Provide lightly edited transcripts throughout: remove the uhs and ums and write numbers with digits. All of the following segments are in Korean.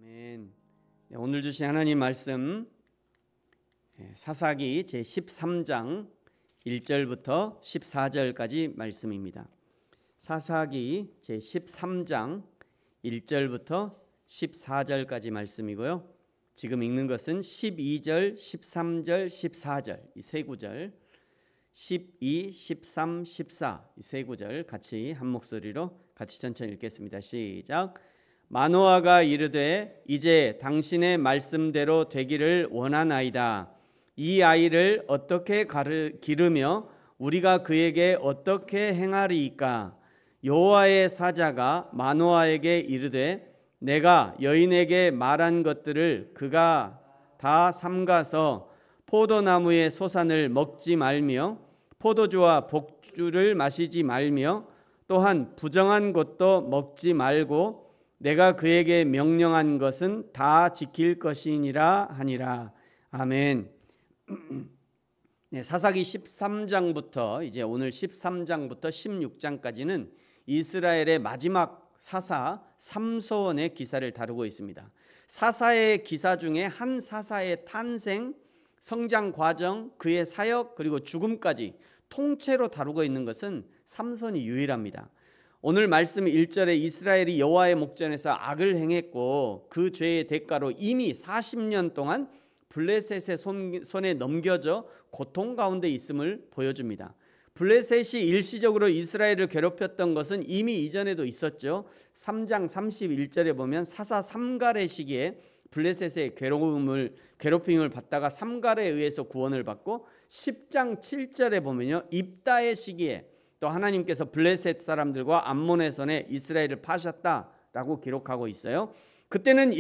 아멘. 네, 오늘 주신 하나님 말씀 사사기 제13장 1절부터 14절까지 말씀입니다. 사사기 제13장 1절부터 14절까지 말씀이고요. 지금 읽는 것은 12절, 13절, 14절 이 세 구절, 12, 13, 14 이 세 구절 같이 한 목소리로 같이 천천히 읽겠습니다. 시작. 마노아가 이르되 이제 당신의 말씀대로 되기를 원하나이다. 이 아이를 어떻게 기르며 우리가 그에게 어떻게 행하리이까? 여호와의 사자가 마노아에게 이르되 내가 여인에게 말한 것들을 그가 다 삼가서 포도나무의 소산을 먹지 말며 포도주와 복주를 마시지 말며 또한 부정한 것도 먹지 말고 내가 그에게 명령한 것은 다 지킬 것이니라 하니라. 아멘. 네, 사사기 13장부터 이제 오늘 13장부터 16장까지는 이스라엘의 마지막 사사 삼손의 기사를 다루고 있습니다. 사사의 기사 중에 한 사사의 탄생, 성장 과정, 그의 사역 그리고 죽음까지 통째로 다루고 있는 것은 삼손이 유일합니다. 오늘 말씀 1절에 이스라엘이 여호와의 목전에서 악을 행했고 그 죄의 대가로 이미 40년 동안 블레셋의 손에 넘겨져 고통 가운데 있음을 보여줍니다. 블레셋이 일시적으로 이스라엘을 괴롭혔던 것은 이미 이전에도 있었죠. 3장 31절에 보면 사사 삼갈의 시기에 블레셋의 괴롭힘을 받다가 삼갈에 의해서 구원을 받고 10장 7절에 보면요 입다의 시기에 또 하나님께서 블레셋 사람들과 암몬의 손에 이스라엘을 파셨다라고 기록하고 있어요. 그때는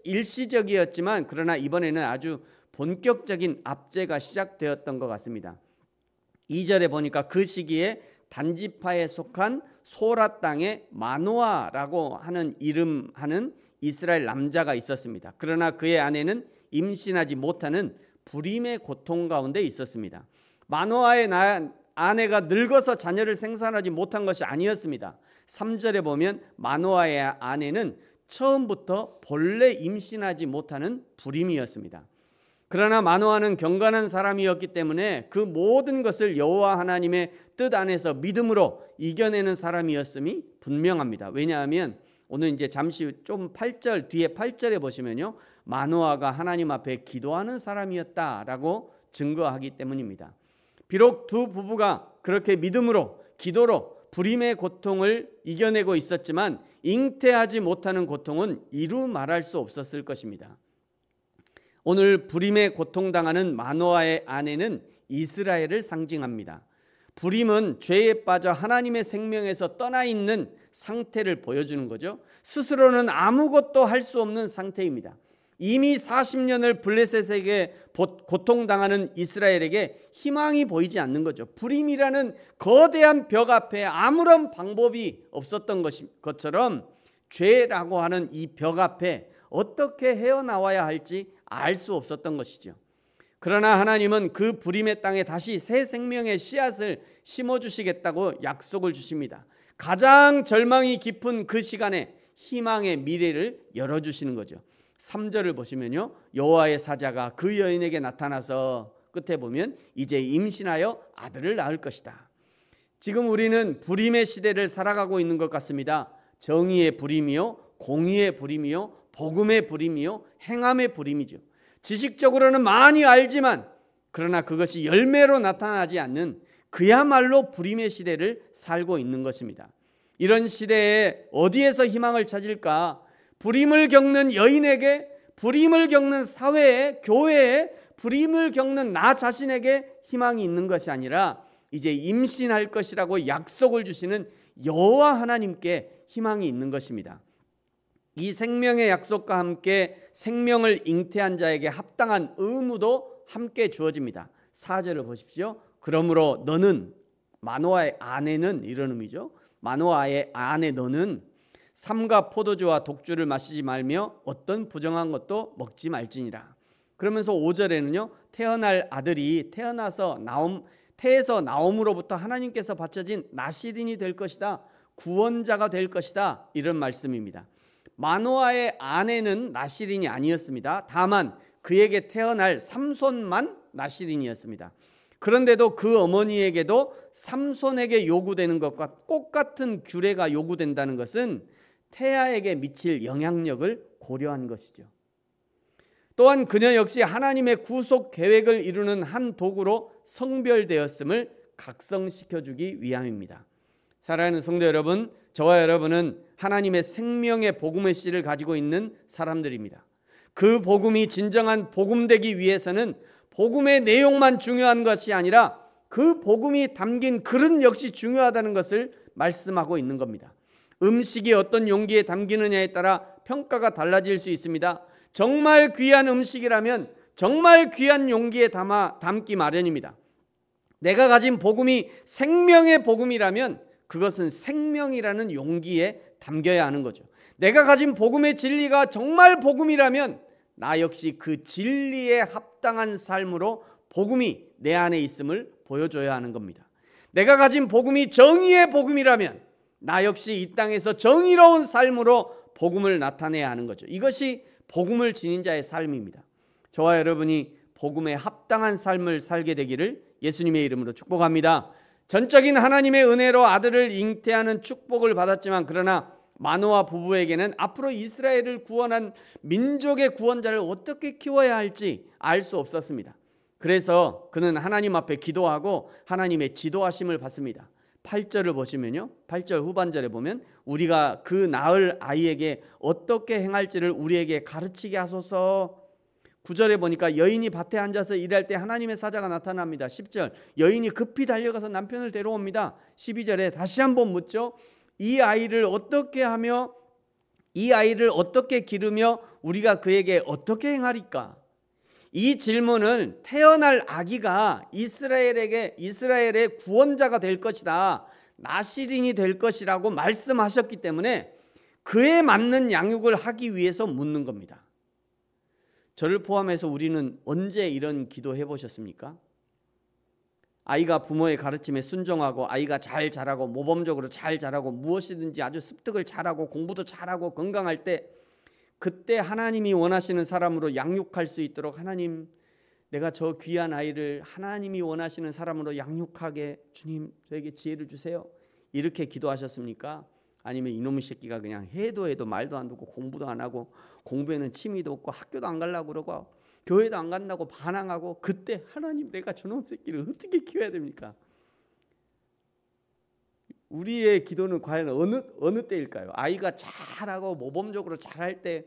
일시적이었지만 그러나 이번에는 아주 본격적인 압제가 시작되었던 것 같습니다. 2절에 보니까 그 시기에 단지파에 속한 소라 땅에 마노아라고 하는 이름하는 이스라엘 남자가 있었습니다. 그러나 그의 아내는 임신하지 못하는 불임의 고통 가운데 있었습니다. 마노아의 아내가 늙어서 자녀를 생산하지 못한 것이 아니었습니다. 3절에 보면 마노아의 아내는 처음부터 본래 임신하지 못하는 불임이었습니다. 그러나 마노아는 경건한 사람이었기 때문에 그 모든 것을 여호와 하나님의 뜻 안에서 믿음으로 이겨내는 사람이었음이 분명합니다. 왜냐하면 오늘 이제 잠시 좀 8절 뒤에 8절에 보시면요 마노아가 하나님 앞에 기도하는 사람이었다라고 증거하기 때문입니다. 비록 두 부부가 그렇게 믿음으로 기도로 불임의 고통을 이겨내고 있었지만 잉태하지 못하는 고통은 이루 말할 수 없었을 것입니다. 오늘 불임의 고통당하는 마노아의 아내는 이스라엘을 상징합니다. 불임은 죄에 빠져 하나님의 생명에서 떠나 있는 상태를 보여주는 거죠. 스스로는 아무것도 할 수 없는 상태입니다. 이미 40년을 블레셋에게 고통당하는 이스라엘에게 희망이 보이지 않는 거죠. 불임이라는 거대한 벽 앞에 아무런 방법이 없었던 것처럼 죄라고 하는 이 벽 앞에 어떻게 헤어나와야 할지 알 수 없었던 것이죠. 그러나 하나님은 그 불임의 땅에 다시 새 생명의 씨앗을 심어주시겠다고 약속을 주십니다. 가장 절망이 깊은 그 시간에 희망의 미래를 열어주시는 거죠. 3절을 보시면요 여호와의 사자가 그 여인에게 나타나서 끝에 보면 이제 임신하여 아들을 낳을 것이다. 지금 우리는 불임의 시대를 살아가고 있는 것 같습니다. 정의의 불임이요 공의의 불임이요 복음의 불임이요 행함의 불임이죠. 지식적으로는 많이 알지만 그러나 그것이 열매로 나타나지 않는 그야말로 불임의 시대를 살고 있는 것입니다. 이런 시대에 어디에서 희망을 찾을까? 불임을 겪는 여인에게, 불임을 겪는 사회에, 교회에, 불임을 겪는 나 자신에게 희망이 있는 것이 아니라 이제 임신할 것이라고 약속을 주시는 여호와 하나님께 희망이 있는 것입니다. 이 생명의 약속과 함께 생명을 잉태한 자에게 합당한 의무도 함께 주어집니다. 4절을 보십시오. 그러므로 너는, 마노아의 아내는 이런 의미죠. 마노아의 아내 너는 삼가 포도주와 독주를 마시지 말며 어떤 부정한 것도 먹지 말지니라. 그러면서 5절에는요 태어날 아들이 태에서 나옴으로부터 하나님께서 바쳐진 나시린이 될 것이다, 구원자가 될 것이다, 이런 말씀입니다. 마노아의 아내는 나실인이 아니었습니다. 다만 그에게 태어날 삼손만 나실인이었습니다. 그런데도 그 어머니에게도 삼손에게 요구되는 것과 똑같은 규례가 요구된다는 것은 태아에게 미칠 영향력을 고려한 것이죠. 또한 그녀 역시 하나님의 구속 계획을 이루는 한 도구로 성별되었음을 각성시켜주기 위함입니다. 사랑하는 성도 여러분, 저와 여러분은 하나님의 생명의 복음의 씨를 가지고 있는 사람들입니다. 그 복음이 진정한 복음되기 위해서는 복음의 내용만 중요한 것이 아니라 그 복음이 담긴 그릇 역시 중요하다는 것을 말씀하고 있는 겁니다. 음식이 어떤 용기에 담기느냐에 따라 평가가 달라질 수 있습니다. 정말 귀한 음식이라면 정말 귀한 용기에 담기 마련입니다. 내가 가진 복음이 생명의 복음이라면 그것은 생명이라는 용기에 담겨야 하는 거죠. 내가 가진 복음의 진리가 정말 복음이라면 나 역시 그 진리에 합당한 삶으로 복음이 내 안에 있음을 보여줘야 하는 겁니다. 내가 가진 복음이 정의의 복음이라면 나 역시 이 땅에서 정의로운 삶으로 복음을 나타내야 하는 거죠. 이것이 복음을 지닌 자의 삶입니다. 저와 여러분이 복음에 합당한 삶을 살게 되기를 예수님의 이름으로 축복합니다. 전적인 하나님의 은혜로 아들을 잉태하는 축복을 받았지만 그러나 마노아 부부에게는 앞으로 이스라엘을 구원한 민족의 구원자를 어떻게 키워야 할지 알 수 없었습니다. 그래서 그는 하나님 앞에 기도하고 하나님의 지도하심을 받습니다. 8절을 보시면요, 8절 후반절에 보면 우리가 그 낳을 아이에게 어떻게 행할지를 우리에게 가르치게 하소서. 9절에 보니까 여인이 밭에 앉아서 일할 때 하나님의 사자가 나타납니다. 10절 여인이 급히 달려가서 남편을 데려옵니다. 12절에 다시 한번 묻죠. 이 아이를 어떻게 하며 이 아이를 어떻게 기르며 우리가 그에게 어떻게 행하리까? 이 질문은 태어날 아기가 이스라엘의 구원자가 될 것이다, 나실인이 될 것이라고 말씀하셨기 때문에 그에 맞는 양육을 하기 위해서 묻는 겁니다. 저를 포함해서 우리는 언제 이런 기도해 보셨습니까? 아이가 부모의 가르침에 순종하고 아이가 잘 자라고 모범적으로 잘 자라고 무엇이든지 아주 습득을 잘하고 공부도 잘하고 건강할 때 그때 하나님이 원하시는 사람으로 양육할 수 있도록 하나님, 내가 저 귀한 아이를 하나님이 원하시는 사람으로 양육하게 주님 저에게 지혜를 주세요, 이렇게 기도하셨습니까? 아니면 이놈의 새끼가 그냥 해도 말도 안 듣고 공부도 안 하고 공부에는 취미도 없고 학교도 안 가려고 그러고 교회도 안 간다고 반항하고 그때 하나님 내가 저놈 새끼를 어떻게 키워야 됩니까? 우리의 기도는 과연 어느 때일까요? 아이가 잘하고 모범적으로 잘할 때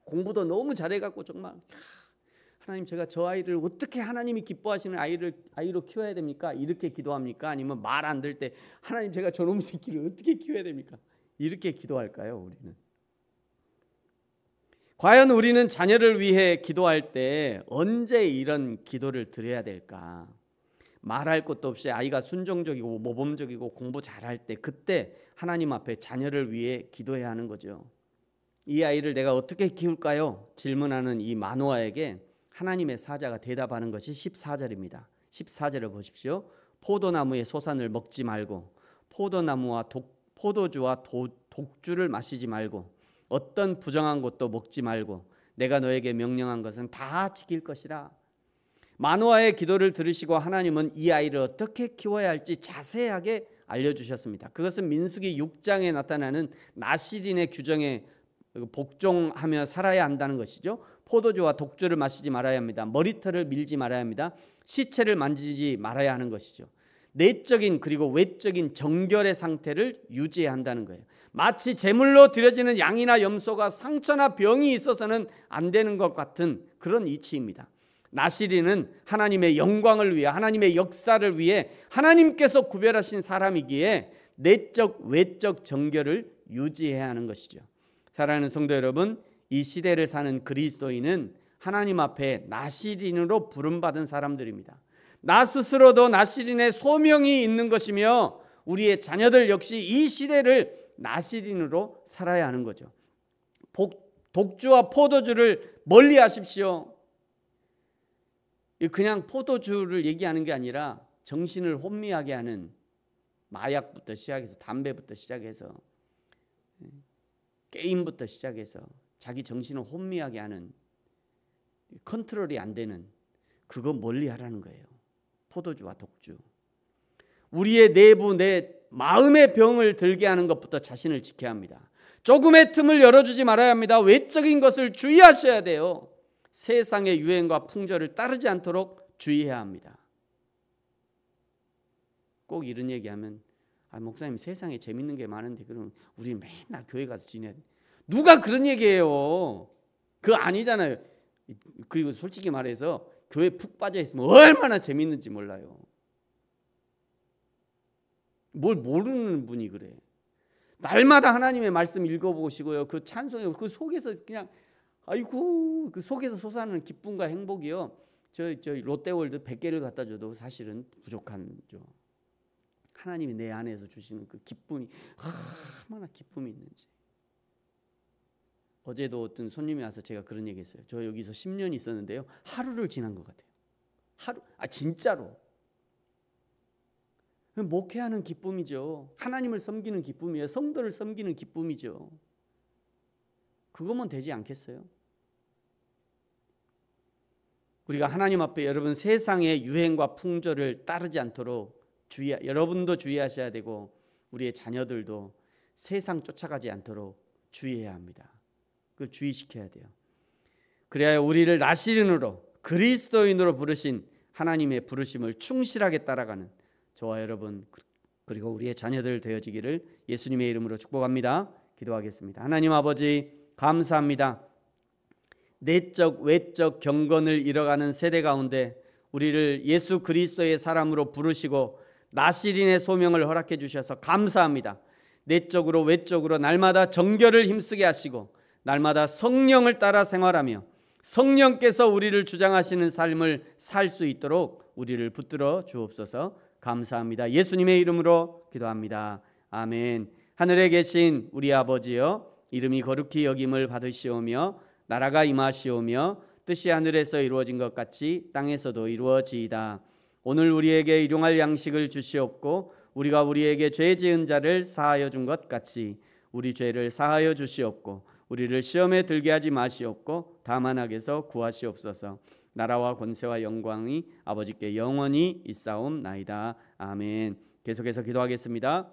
공부도 너무 잘해갖고 정말 하나님 제가 저 아이를 어떻게 하나님이 기뻐하시는 아이로 키워야 됩니까? 이렇게 기도합니까? 아니면 말 안 들 때 하나님 제가 저놈 새끼를 어떻게 키워야 됩니까? 이렇게 기도할까요? 우리는 과연 우리는 자녀를 위해 기도할 때 언제 이런 기도를 드려야 될까? 말할 것도 없이 아이가 순종적이고 모범적이고 공부 잘할 때 그때 하나님 앞에 자녀를 위해 기도해야 하는 거죠. 이 아이를 내가 어떻게 키울까요? 질문하는 이 마노아에게 하나님의 사자가 대답하는 것이 14절입니다. 14절을 보십시오. 포도나무의 소산을 먹지 말고 포도나무와 포도주와 독주를 마시지 말고 어떤 부정한 것도 먹지 말고 내가 너에게 명령한 것은 다 지킬 것이라. 마노아의 기도를 들으시고 하나님은 이 아이를 어떻게 키워야 할지 자세하게 알려주셨습니다. 그것은 민수기 6장에 나타나는 나실인의 규정에 복종하며 살아야 한다는 것이죠. 포도주와 독주를 마시지 말아야 합니다. 머리털을 밀지 말아야 합니다. 시체를 만지지 말아야 하는 것이죠. 내적인 그리고 외적인 정결의 상태를 유지해야 한다는 거예요. 마치 제물로 드려지는 양이나 염소가 상처나 병이 있어서는 안 되는 것 같은 그런 이치입니다. 나실인은 하나님의 영광을 위해 하나님의 역사를 위해 하나님께서 구별하신 사람이기에 내적 외적 정결을 유지해야 하는 것이죠. 사랑하는 성도 여러분, 이 시대를 사는 그리스도인은 하나님 앞에 나실인으로 부름받은 사람들입니다. 나 스스로도 나실인의 소명이 있는 것이며 우리의 자녀들 역시 이 시대를 나실인으로 살아야 하는 거죠. 독주와 포도주를 멀리 하십시오. 그냥 포도주를 얘기하는 게 아니라 정신을 혼미하게 하는 마약부터 시작해서 담배부터 시작해서 게임부터 시작해서 자기 정신을 혼미하게 하는, 컨트롤이 안 되는 그거 멀리 하라는 거예요. 포도주와 독주. 우리의 내부 내 마음의 병을 들게 하는 것부터 자신을 지켜야 합니다. 조금의 틈을 열어주지 말아야 합니다. 외적인 것을 주의하셔야 돼요. 세상의 유행과 풍조를 따르지 않도록 주의해야 합니다. 꼭 이런 얘기하면 목사님 세상에 재밌는 게 많은데 그럼 우리 맨날 교회 가서 지내. 누가 그런 얘기해요? 그거 아니잖아요. 그리고 솔직히 말해서 교회 푹 빠져 있으면 얼마나 재밌는지 몰라요. 뭘 모르는 분이 그래. 날마다 하나님의 말씀 읽어보시고요. 그 찬송에 그 속에서 그냥 아이고 그 속에서 솟아나는 기쁨과 행복이요. 저 롯데월드 100개를 갖다 줘도 사실은 부족한죠. 하나님이 내 안에서 주시는 그 기쁨이 얼마나 기쁨이 있는지. 어제도 어떤 손님이 와서 제가 그런 얘기했어요. 저 여기서 10년 있었는데요. 하루를 지난 것 같아요. 하루, 진짜로. 목회하는 기쁨이죠. 하나님을 섬기는 기쁨이에요. 성도를 섬기는 기쁨이죠. 그거면 되지 않겠어요? 우리가 하나님 앞에 여러분 세상의 유행과 풍조를 따르지 않도록 여러분도 주의하셔야 되고 우리의 자녀들도 세상 쫓아가지 않도록 주의해야 합니다. 그걸 주의시켜야 돼요. 그래야 우리를 나시린으로 그리스도인으로 부르신 하나님의 부르심을 충실하게 따라가는 저와 여러분 그리고 우리의 자녀들 되어지기를 예수님의 이름으로 축복합니다. 기도하겠습니다. 하나님 아버지 감사합니다. 내적 외적 경건을 잃어가는 세대 가운데 우리를 예수 그리스도의 사람으로 부르시고 나시린의 소명을 허락해 주셔서 감사합니다. 내적으로 외적으로 날마다 정결을 힘쓰게 하시고 날마다 성령을 따라 생활하며 성령께서 우리를 주장하시는 삶을 살 수 있도록 우리를 붙들어 주옵소서. 감사합니다. 예수님의 이름으로 기도합니다. 아멘. 하늘에 계신 우리 아버지여 이름이 거룩히 여김을 받으시오며 나라가 임하시오며 뜻이 하늘에서 이루어진 것 같이 땅에서도 이루어지이다. 오늘 우리에게 일용할 양식을 주시옵고 우리가 우리에게 죄 지은 자를 사하여 준 것 같이 우리 죄를 사하여 주시옵고 우리를 시험에 들게 하지 마시옵고 다만 악에서 구하시옵소서. 나라와 권세와 영광이 아버지께 영원히 있사옵나이다. 아멘. 계속해서 기도하겠습니다.